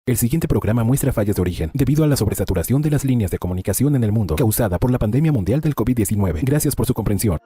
El siguiente programa muestra fallas de origen debido a la sobresaturación de las líneas de comunicación en el mundo causada por la pandemia mundial del COVID-19. Gracias por su comprensión.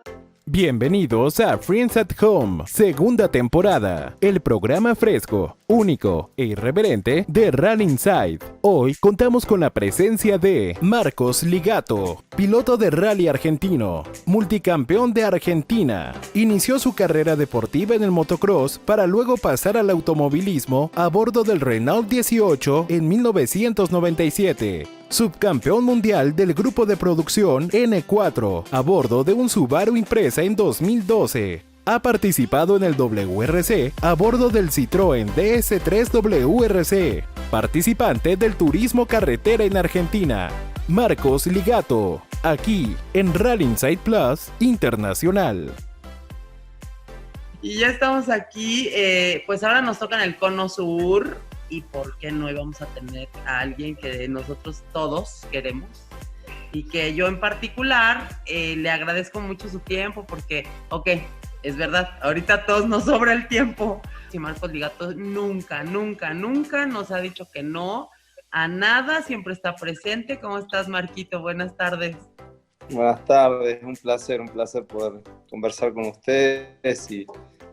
Bienvenidos a Friends at Home, segunda temporada. El programa fresco, único e irreverente de Run Inside. Hoy contamos con la presencia de Marcos Ligato, piloto de rally argentino, multicampeón de Argentina. Inició su carrera deportiva en el motocross para luego pasar al automovilismo a bordo del Renault 18 en 1997. Subcampeón mundial del grupo de producción N4, a bordo de un Subaru Impreza en 2012. Ha participado en el WRC a bordo del Citroën DS3 WRC. Participante del turismo carretera en Argentina. Marcos Ligato, aquí en Rally Inside Plus Internacional. Y ya estamos aquí, pues ahora nos toca en el Cono Sur. Y por qué no íbamos a tener a alguien que nosotros todos queremos y que yo en particular le agradezco mucho su tiempo porque, es verdad, ahorita a todos nos sobra el tiempo. Y Marcos Ligato nunca nos ha dicho que no a nada, siempre está presente. ¿Cómo estás, Marquito? Buenas tardes. Buenas tardes, un placer poder conversar con ustedes y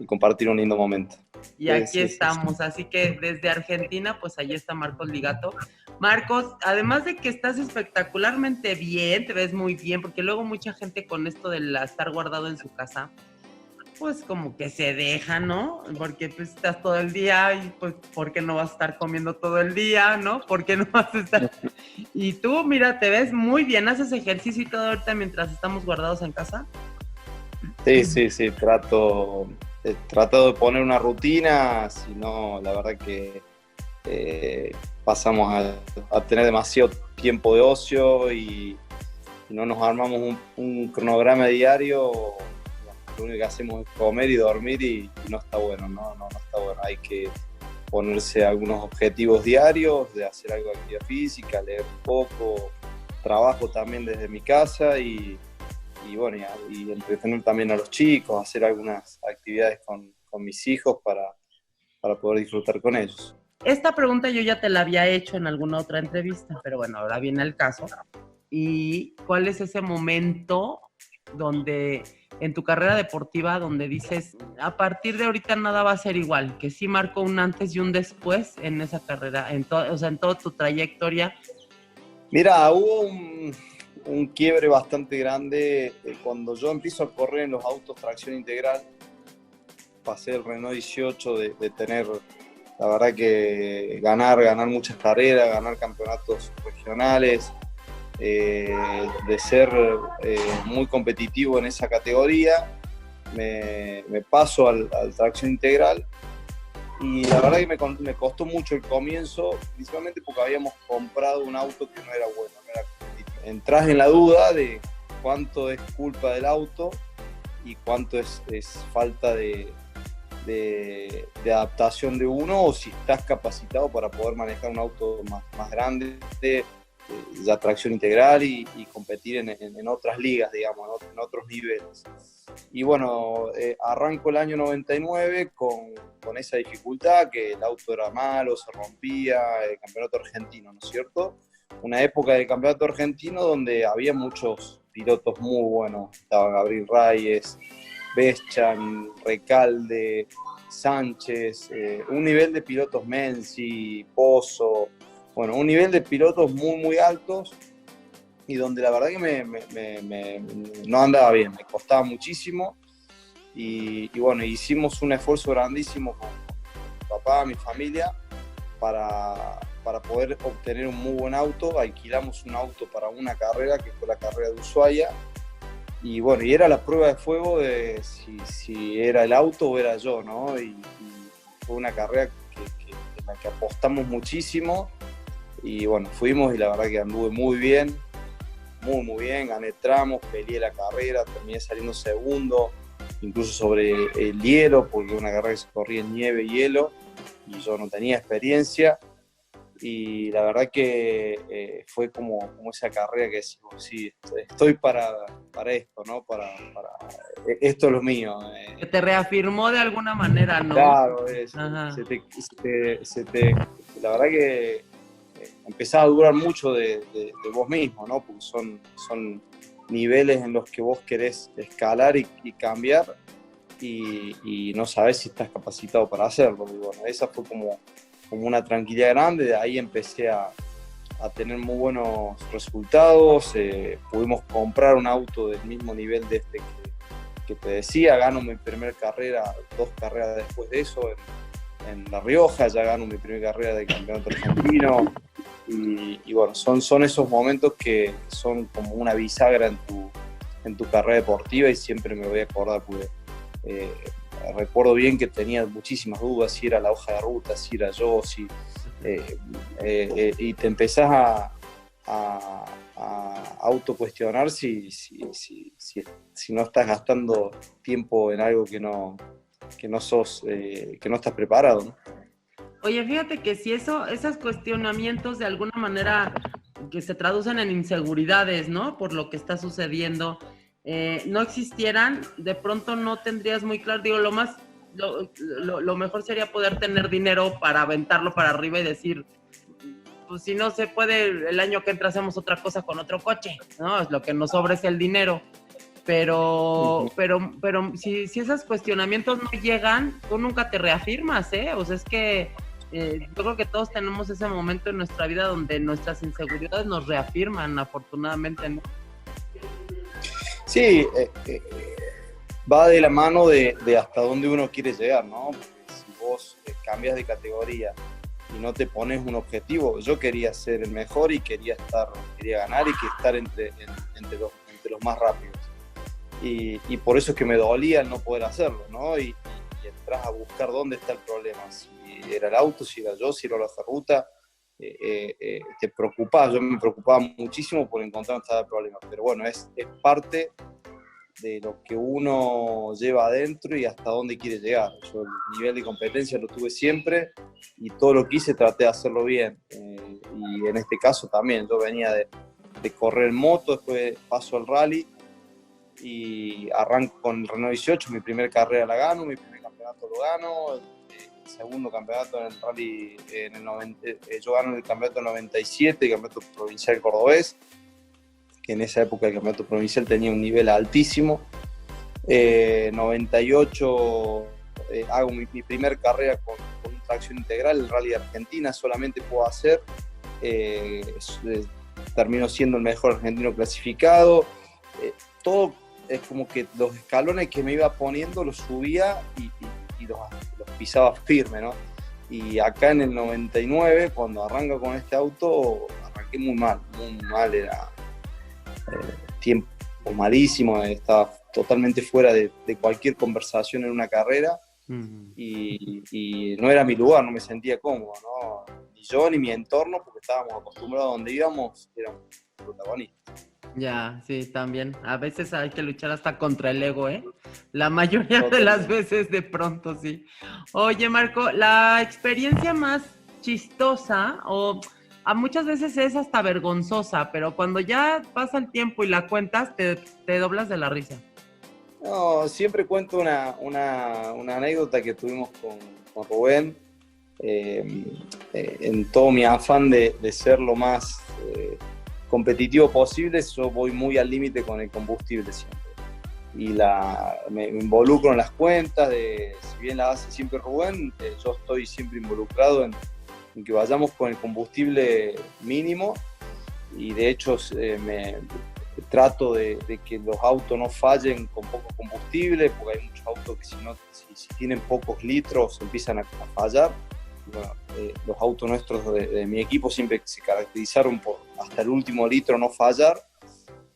compartir un lindo momento. Y aquí estamos, así que desde Argentina, pues ahí está Marcos Ligato. Marcos, además de que estás espectacularmente bien, te ves muy bien, porque luego mucha gente con esto de estar guardado en su casa, pues como que se deja, ¿no? Porque pues estás todo el día y pues ¿por qué no vas a estar comiendo todo el día, no? ¿Por qué no vas a estar? Y tú, mira, te ves muy bien, haces ejercicio y todo ahorita mientras estamos guardados en casa. Sí, trato de poner una rutina, si no, la verdad que pasamos a tener demasiado tiempo de ocio y no nos armamos un cronograma diario. Lo único que hacemos es comer y dormir y no está bueno, no está bueno. Hay que ponerse algunos objetivos diarios, de hacer algo de actividad física, leer un poco, trabajo también desde mi casa y entretener también a los chicos, hacer algunas actividades con mis hijos para poder disfrutar con ellos. Esta pregunta yo ya te la había hecho en alguna otra entrevista, pero bueno, ahora viene el caso. ¿Y cuál es ese momento donde en tu carrera deportiva donde dices, a partir de ahorita nada va a ser igual, que sí marcó un antes y un después en esa carrera, en toda tu trayectoria? Mira, hubo un quiebre bastante grande cuando yo empiezo a correr en los autos tracción integral. Pasé el Renault 18 de tener, la verdad que ganar muchas carreras, ganar campeonatos regionales, de ser muy competitivo en esa categoría. Me paso al tracción integral y la verdad que me costó mucho el comienzo, principalmente porque habíamos comprado un auto que no era bueno, no era competitivo. Entrás en la duda de cuánto es culpa del auto y cuánto es falta de adaptación de uno, o si estás capacitado para poder manejar un auto más grande, ya tracción integral y competir en otras ligas, digamos, en otros niveles. Y bueno, arranco el año 99 con esa dificultad, que el auto era malo, se rompía, el campeonato argentino, ¿no es cierto? Una época del campeonato argentino donde había muchos pilotos muy buenos, estaba Gabriel Reyes, Beschan, Recalde, Sánchez, un nivel de pilotos Menzi, Pozo, bueno, un nivel de pilotos muy altos y donde la verdad que no andaba bien, me costaba muchísimo y bueno, hicimos un esfuerzo grandísimo con mi papá, mi familia, para poder obtener un muy buen auto. Alquilamos un auto para una carrera, que fue la carrera de Ushuaia. Y bueno, y era la prueba de fuego de si era el auto o era yo, ¿no? Y fue una carrera en la que apostamos muchísimo. Y bueno, fuimos y la verdad que anduve muy bien, muy bien. Gané tramos, peleé la carrera, terminé saliendo segundo, incluso sobre el hielo, porque una carrera que se corría en nieve y hielo, y yo no tenía experiencia. Y la verdad que fue como esa carrera que decimos, sí, estoy para esto, ¿no? Esto es lo mío. Que te reafirmó de alguna manera, ¿no? Claro, la la verdad que empezás a durar mucho de vos mismo, ¿no? Porque son niveles en los que vos querés escalar y cambiar y no sabés si estás capacitado para hacerlo. Y bueno, esa fue como una tranquilidad grande. De ahí empecé a tener muy buenos resultados. Pudimos comprar un auto del mismo nivel de este que te decía. Gano mi primera carrera, 2 carreras después de eso en La Rioja. Ya gano mi primera carrera de campeonato argentino. Y bueno, son esos momentos que son como una bisagra en tu carrera deportiva, y siempre me voy a acordar porque recuerdo bien que tenía muchísimas dudas si era la hoja de ruta, si era yo, y te empezás a autocuestionar si no estás gastando tiempo en algo que no estás preparado, ¿no? Oye, fíjate que si esos cuestionamientos de alguna manera que se traducen en inseguridades, ¿no? Por lo que está sucediendo, no existieran, de pronto no tendrías muy claro, digo, lo mejor sería poder tener dinero para aventarlo para arriba y decir, pues si no se puede, el año que entra hacemos otra cosa con otro coche, ¿no? Lo que nos sobra es el dinero. Pero si esos cuestionamientos no llegan, tú nunca te reafirmas, ¿eh? O sea, es que yo creo que todos tenemos ese momento en nuestra vida donde nuestras inseguridades nos reafirman, afortunadamente, ¿no? Sí, va de la mano de hasta dónde uno quiere llegar, ¿no? Porque si vos cambias de categoría y no te pones un objetivo, yo quería ser el mejor y quería ganar y estar entre los más rápidos. Y por eso es que me dolía el no poder hacerlo, ¿no? Y entras a buscar dónde está el problema, si era el auto, si era yo, si era la ruta, te preocupás. Yo me preocupaba muchísimo por encontrar dónde estaba el problema, pero bueno, es parte de lo que uno lleva adentro y hasta dónde quiere llegar. Yo el nivel de competencia lo tuve siempre y todo lo que hice traté de hacerlo bien, y en este caso también, yo venía de correr moto, después paso al rally y arranco con el Renault 18, mi primera carrera la gano, mi primer campeonato lo gano, el segundo campeonato en el rally en el 90, yo gano el campeonato 97, el campeonato provincial cordobés, que en esa época el campeonato provincial tenía un nivel altísimo. 98 hago mi primer carrera con tracción integral, el rally de Argentina solamente puedo hacer, termino siendo el mejor argentino clasificado. Todo es como que los escalones que me iba poniendo los subía y los pisaba firme, ¿no? Y acá en el 99, cuando arranco con este auto, arranqué muy mal, era tiempo malísimo, estaba totalmente fuera de cualquier conversación en una carrera. Uh-huh. Y no era mi lugar, no me sentía cómodo, ¿no? Ni yo ni mi entorno, porque estábamos acostumbrados a donde íbamos, éramos protagonistas. Ya, sí, también. A veces hay que luchar hasta contra el ego, ¿eh? La mayoría de las veces de pronto, sí. Oye, Marco, la experiencia más chistosa, o a muchas veces es hasta vergonzosa, pero cuando ya pasa el tiempo y la cuentas, te doblas de la risa. No, siempre cuento una anécdota que tuvimos con Rubén, en todo mi afán de ser lo más competitivo posible. Yo voy muy al límite con el combustible siempre. Y me involucro en las cuentas, si bien la hace siempre Rubén, yo estoy siempre involucrado en que vayamos con el combustible mínimo, y de hecho trato de que los autos no fallen con poco combustible, porque hay muchos autos que si tienen pocos litros empiezan a fallar. Bueno, los autos nuestros de mi equipo siempre se caracterizaron por hasta el último litro no fallar.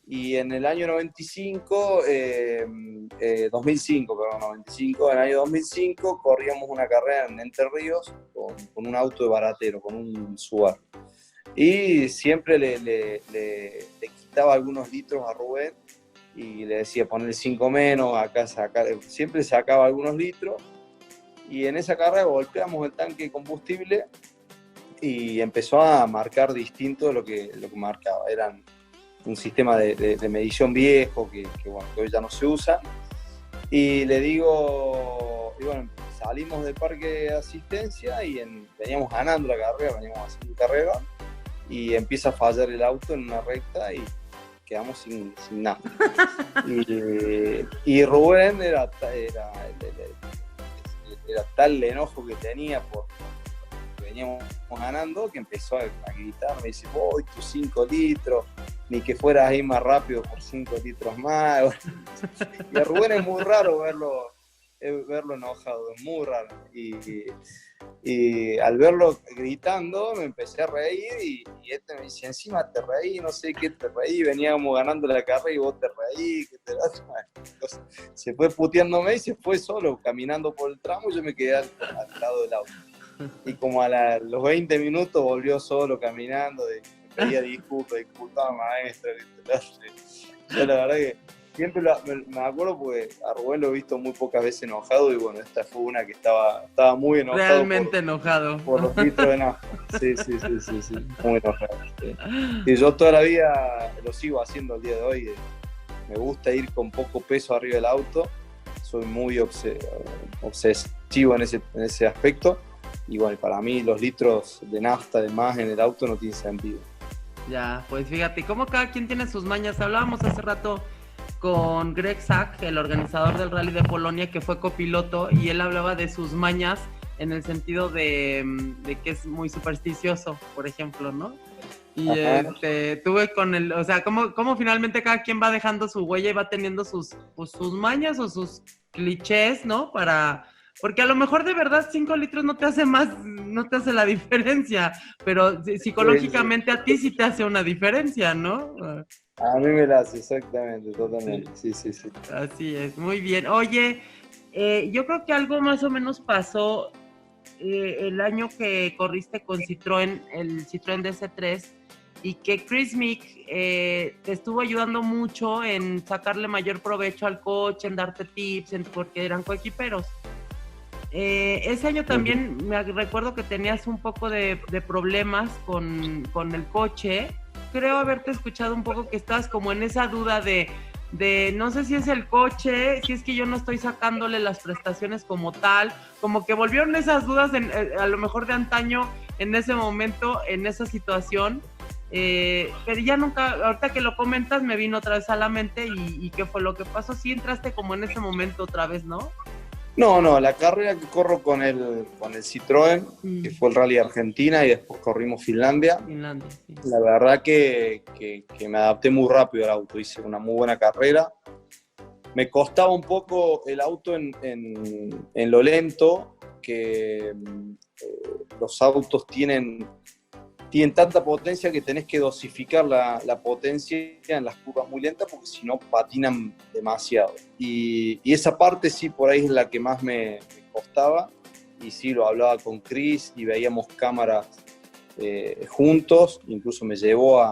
Y en el año 95, en el año 2005 corríamos una carrera en Entre Ríos con un auto de baratero, con un Subaru. Y siempre le quitaba algunos litros a Rubén y le decía poner 5 menos, acá siempre sacaba algunos litros. Y en esa carrera golpeamos el tanque de combustible y empezó a marcar distinto de lo que marcaba. Eran un sistema de medición viejo que hoy ya no se usa. Y le digo, salimos del parque de asistencia y veníamos ganando la carrera, veníamos haciendo un carrera y empieza a fallar el auto en una recta y quedamos sin nada. Y Rubén era tal el enojo que tenía porque veníamos ganando que empezó a gritar, me dice, voy tus 5 litros, ni que fueras ahí más rápido por 5 litros más. Y a Rubén es muy raro verlo enojado, es muy raro. Y al verlo gritando me empecé a reír y este me dice, encima te reí, no sé qué te reí, veníamos ganando la carrera y vos te reí, que te das. Entonces, se fue puteándome y se fue solo, caminando por el tramo y yo me quedé al lado del auto. Y como a los 20 minutos volvió solo caminando, me pedía disculpa maestro. Yo la verdad que siempre me acuerdo porque a Rubén lo he visto muy pocas veces enojado y bueno, esta fue una que estaba muy enojado. Realmente enojado. Por los litros de nafta. Sí, muy enojado. Sí. Y yo toda la vida lo sigo haciendo al día de hoy. Me gusta ir con poco peso arriba del auto. Soy muy obsesivo en ese aspecto. Y bueno, para mí los litros de nafta de más en el auto no tienen sentido. Ya, pues fíjate, como cada quien tiene sus mañas. Hablábamos hace rato con Greg Sack, el organizador del Rally de Polonia, que fue copiloto, y él hablaba de sus mañas en el sentido de que es muy supersticioso, por ejemplo, ¿no? Y tuve con el, o sea, cómo finalmente cada quien va dejando su huella y va teniendo sus mañas o sus clichés, ¿no? Porque a lo mejor de verdad 5 litros no te hace la diferencia, pero psicológicamente a ti sí te hace una diferencia, ¿no? A mí me la hace, exactamente, totalmente, sí. Así es, muy bien. Oye, yo creo que algo más o menos pasó el año que corriste con Citroën, el Citroën DC3, y que Chris Meek te estuvo ayudando mucho en sacarle mayor provecho al coche, en darte tips, porque eran coequiperos. Ese año también me recuerdo que tenías un poco de problemas con el coche. Creo haberte escuchado un poco que estabas como en esa duda de no sé si es el coche, si es que yo no estoy sacándole las prestaciones como tal, como que volvieron esas dudas a lo mejor de antaño en ese momento, en esa situación, pero ya nunca, ahorita que lo comentas me vino otra vez a la mente y qué fue lo que pasó. Sí entraste como en ese momento otra vez, ¿no? No, la carrera que corro con el Citroën, que fue el Rally Argentina y después corrimos Finlandia. Sí. La verdad que me adapté muy rápido al auto, hice una muy buena carrera. Me costaba un poco el auto en lo lento, que los autos tienen tanta potencia que tenés que dosificar la potencia en las curvas muy lentas porque si no patinan demasiado. Y esa parte sí, por ahí es la que más me costaba. Y sí, lo hablaba con Chris y veíamos cámaras juntos. Incluso me llevó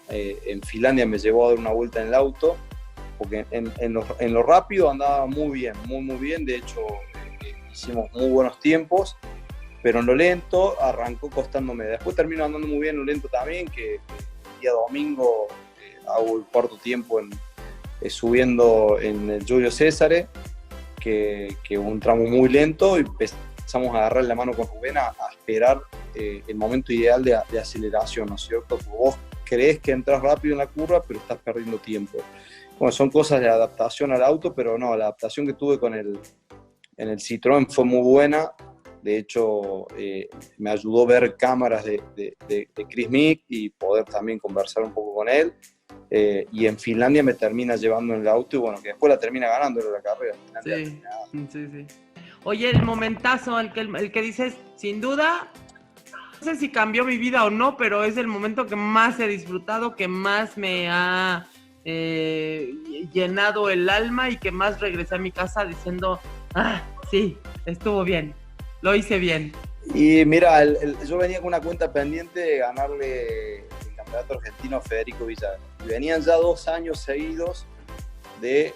en Finlandia me llevó a dar una vuelta en el auto porque en lo rápido andaba muy bien, muy bien. De hecho, hicimos muy buenos tiempos. Pero en lo lento arrancó costándome. Después termino andando muy bien en lo lento también, que el día domingo hago el cuarto tiempo subiendo en el Giulio Cesare, que un tramo muy lento, y empezamos a agarrar la mano con Rubén a esperar el momento ideal de aceleración, ¿no es cierto? Porque vos crees que entras rápido en la curva, pero estás perdiendo tiempo. Bueno, son cosas de adaptación al auto, pero no, la adaptación que tuve en el Citroën fue muy buena. De hecho, me ayudó ver cámaras de Chris Meek y poder también conversar un poco con él. Y en Finlandia me termina llevando en el auto y bueno, que después la termina ganando en la carrera. Sí. Oye, el momentazo, el que dices, sin duda, no sé si cambió mi vida o no, pero es el momento que más he disfrutado, que más me ha llenado el alma y que más regresé a mi casa diciendo, sí, estuvo bien. Lo hice bien. Y mira, yo venía con una cuenta pendiente de ganarle el campeonato argentino a Federico Villar. Y venían ya 2 años seguidos de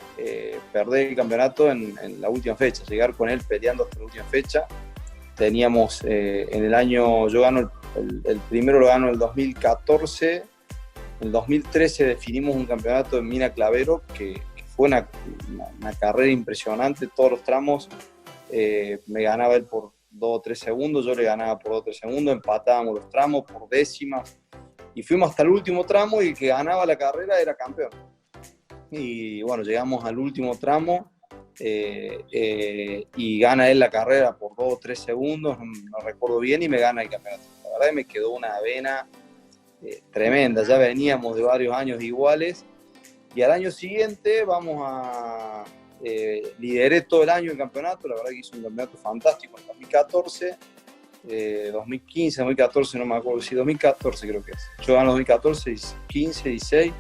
perder el campeonato en la última fecha, llegar con él peleando hasta la última fecha. Teníamos en el año, yo gano el primero, lo gano en el 2014. En el 2013 definimos un campeonato en Mina Clavero que fue una carrera impresionante, todos los tramos. me ganaba él por 2 o 3 segundos, yo le ganaba por 2 o 3 segundos, empatábamos los tramos por décimas, y fuimos hasta el último tramo y el que ganaba la carrera era campeón. Y bueno, llegamos al último tramo y gana él la carrera por 2 o 3 segundos, no recuerdo bien, y me gana el campeonato. La verdad que me quedó una vena tremenda, ya veníamos de varios años iguales, y al año siguiente lideré todo el año el campeonato, la verdad que hice un campeonato fantástico en 2014, 2015, 2014, no me acuerdo, sí, 2014 creo que es. Yo gano 2014, 15, 16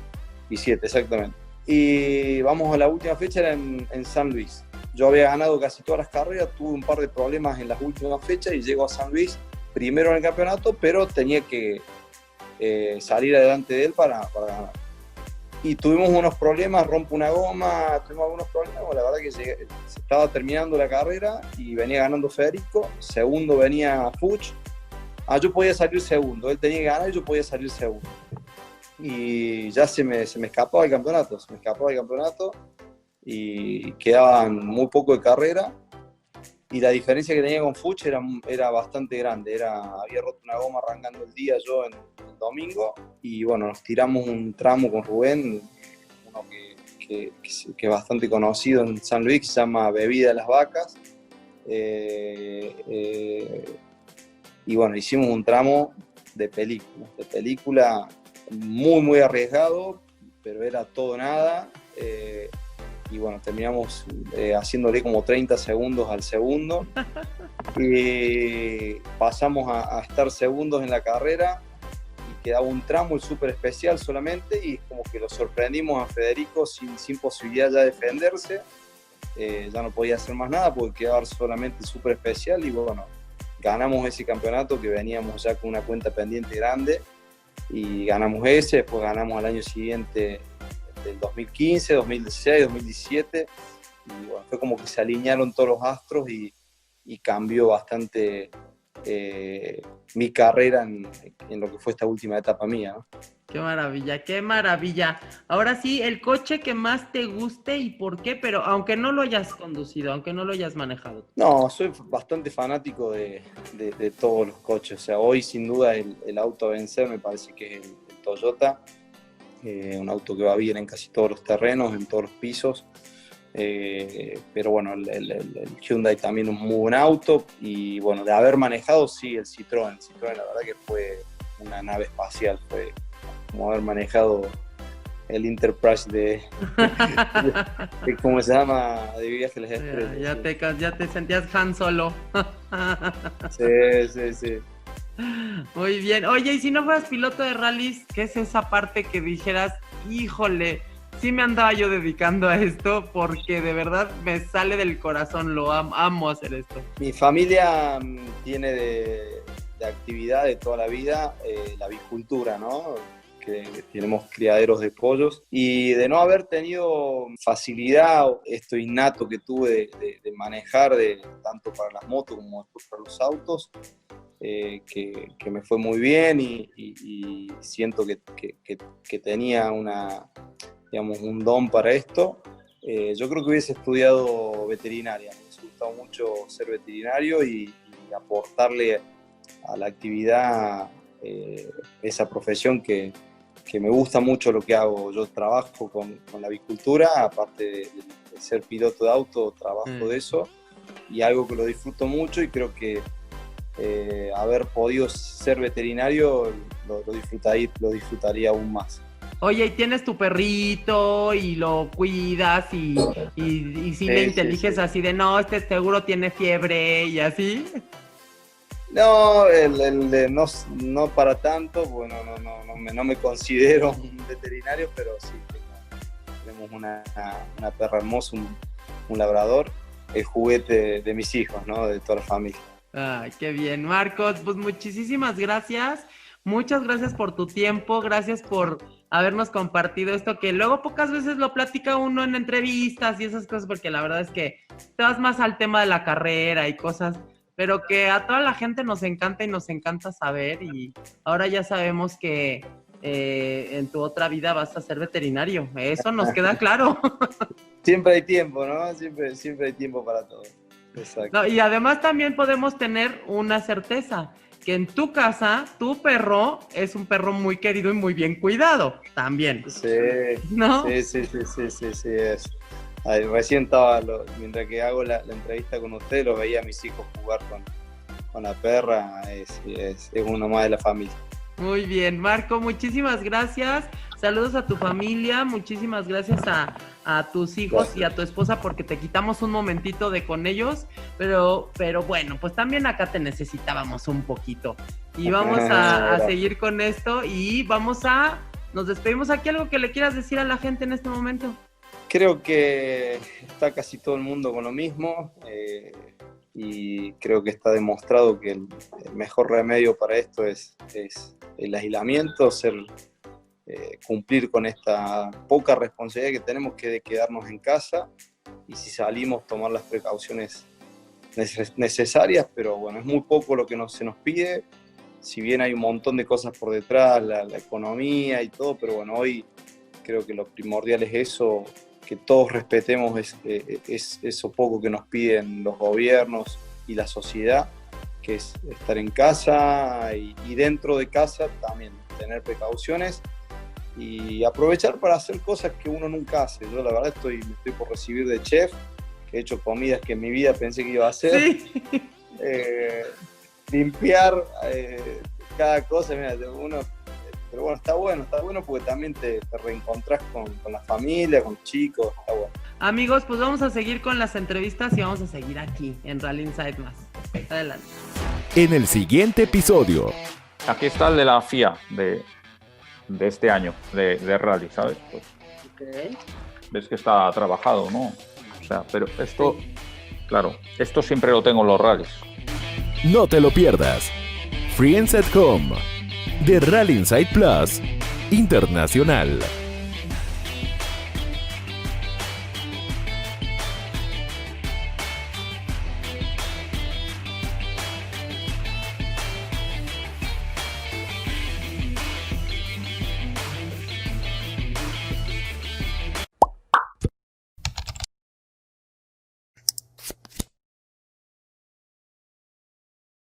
y 7 exactamente. Y vamos a la última fecha, era en San Luis. Yo había ganado casi todas las carreras, tuve un par de problemas en las últimas fechas y llego a San Luis primero en el campeonato, pero tenía que salir adelante de él para ganar. Y tuvimos unos problemas, rompo una goma, tuvimos algunos problemas, la verdad que se estaba terminando la carrera y venía ganando Federico, segundo venía Fuchs, yo podía salir segundo, él tenía que ganar y yo podía salir segundo. Y ya se me escapaba el campeonato, y quedaban muy poco de carrera, y la diferencia que tenía con Fuchs era bastante grande, había roto una goma arrancando el día yo en el domingo, y bueno, nos tiramos un tramo con Rubén, uno que es bastante conocido en San Luis, que se llama Bebida de las Vacas, y bueno, hicimos un tramo de película muy muy arriesgado, pero era todo nada, y bueno, terminamos haciéndole como 30 segundos al segundo, y pasamos a estar segundos en la carrera, y quedaba un tramo, el súper especial solamente, y como que lo sorprendimos a Federico sin posibilidad ya de defenderse, ya no podía hacer más nada porque quedaba solamente el súper especial, y bueno, ganamos ese campeonato que veníamos ya con una cuenta pendiente grande, y ganamos ese, después ganamos al año siguiente del 2015, 2016, 2017, y bueno, fue como que se alinearon todos los astros y cambió bastante mi carrera en lo que fue esta última etapa mía, ¿no? Qué maravilla, qué maravilla. Ahora sí, el coche que más te guste y por qué, pero aunque no lo hayas conducido, aunque no lo hayas manejado. No, soy bastante fanático de todos los coches. O sea, hoy sin duda el auto a vencer me parece que es el Toyota. Un auto que va bien en casi todos los terrenos, en todos los pisos. Pero bueno, el Hyundai también es un muy buen auto. Y bueno, de haber manejado, sí, el Citroën. El Citroën la verdad que fue una nave espacial. Fue como haber manejado el Enterprise de ¿cómo se llama? De Viajes a las Estrellas. Ya te sentías Han Solo. Sí. Muy bien. Oye, y si no fueras piloto de rallies, ¿qué es esa parte que dijeras, híjole, sí me andaba yo dedicando a esto porque de verdad me sale del corazón, lo amo hacer esto? Mi familia tiene de actividad de toda la vida la avicultura, ¿no? Que tenemos criaderos de pollos, y de no haber tenido facilidad, esto innato que tuve de manejar tanto para las motos como para los autos, que me fue muy bien, y siento que tenía un don para esto. Yo creo que hubiese estudiado veterinaria, me ha gustado mucho ser veterinario y aportarle a la actividad esa profesión que me gusta mucho lo que hago. Yo trabajo con la avicultura, aparte de ser piloto de auto, trabajo de eso, y algo que lo disfruto mucho, y creo que haber podido ser veterinario lo disfrutaría aún más. Oye, y tienes tu perrito y lo cuidas y si le inteliges así de no, este seguro tiene fiebre y así. No, no para tanto, bueno, no me considero un veterinario, pero sí tenemos una perra hermosa, un labrador, el juguete de mis hijos, ¿no? De toda la familia. Ay, qué bien, Marcos, pues muchísimas gracias, muchas gracias por tu tiempo, gracias por habernos compartido esto que luego pocas veces lo platica uno en entrevistas y esas cosas, porque la verdad es que te vas más al tema de la carrera y cosas, pero que a toda la gente nos encanta y nos encanta saber, y ahora ya sabemos que en tu otra vida vas a ser veterinario, eso nos queda claro. Siempre hay tiempo, ¿no? Siempre hay tiempo para todo. Exacto. No, y además también podemos tener una certeza, que en tu casa, tu perro es un perro muy querido y muy bien cuidado, también. Sí, ¿No? sí, es. Ay, recién estaba, mientras que hago la entrevista con usted, lo veía a mis hijos jugar con la perra, es uno más de la familia. Muy bien, Marco, muchísimas gracias. Saludos a tu familia, muchísimas gracias a tus hijos y a tu esposa porque te quitamos un momentito de con ellos, pero bueno, pues también acá te necesitábamos un poquito. Y vamos a seguir con esto y nos despedimos aquí. ¿Algo que le quieras decir a la gente en este momento? Creo que está casi todo el mundo con lo mismo y creo que está demostrado que el mejor remedio para esto es el aislamiento, cumplir con esta poca responsabilidad que tenemos que de quedarnos en casa y si salimos tomar las precauciones necesarias, pero bueno, es muy poco lo que se nos pide, si bien hay un montón de cosas por detrás, la economía y todo, pero bueno, hoy creo que lo primordial es eso, que todos respetemos es eso poco que nos piden los gobiernos y la sociedad, que es estar en casa y dentro de casa también tener precauciones y aprovechar para hacer cosas que uno nunca hace. Yo la verdad me estoy por recibir de chef, que he hecho comidas que en mi vida pensé que iba a hacer. Sí. Limpiar cada cosa, mira, pero bueno, está bueno porque también te reencontrás con la familia, con los chicos, está bueno. Amigos, pues vamos a seguir con las entrevistas y vamos a seguir aquí en Rally Inside más. Adelante. En el siguiente episodio. Aquí está el de la FIA de este año, de rally, ¿sabes? Pues, Okay. ves que está trabajado, ¿no? O sea, pero esto, claro, esto siempre lo tengo en los rallies. No te lo pierdas. Friends at Home de Rally Inside Plus Internacional.